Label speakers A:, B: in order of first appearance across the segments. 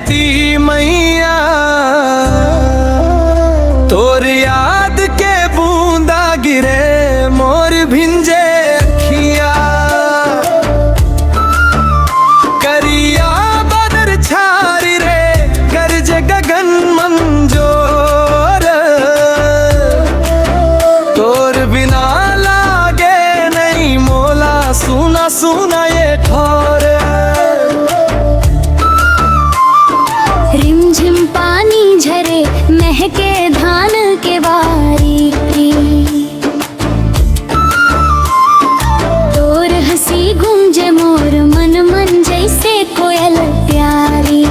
A: धरती मैया तोर याद के बूंदा गिरे मोर भिंजे अखिया। करिया बदर छारी रे गरज गगन मंजोर, तोर बिना लागे नहीं मोला सुना सुना ये ठोर।
B: रिमझिम पानी झरे महके धान के वारी, तोर हंसी गूंजे मोर मन मन जैसे कोयल प्यारी।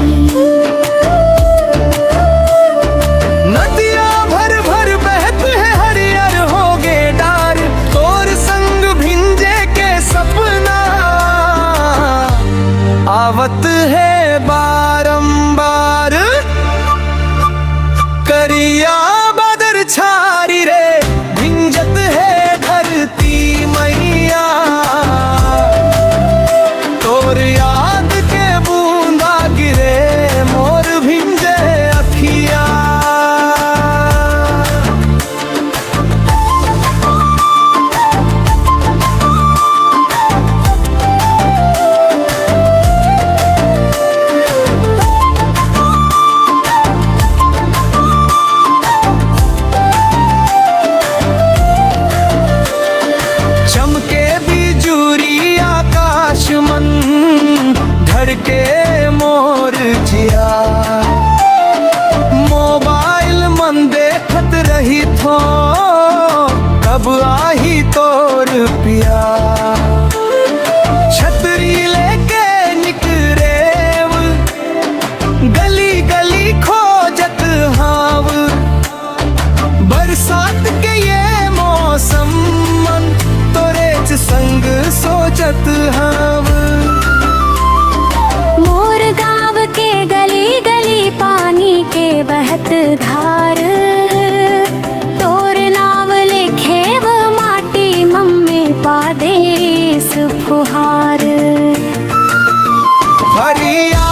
A: नदिया भर भर बहत है हरियर होगे डार, तोर संग भिंजे के सपना आवत है बारंबार। करिया बदर छारी रे भिंजत है धरती मैया, तोर याद के बूंदा गिरे मोर भिंजे अखिया। चमके बिजुरी आकाश मन धड़के मोर जिया। मोबाइल मन देखत रही थो कब आही तोर पिया। छतरी लेके निकरेव गली गली खोजत हाव, बरसात के ये मौसम मन तोरे संग सोचत हाव।
B: मोर गाँव के गली गली पानी के बहत धार, तोर नाव लिखे वो माटी मम्मी पादेस फुहार।
A: फरिया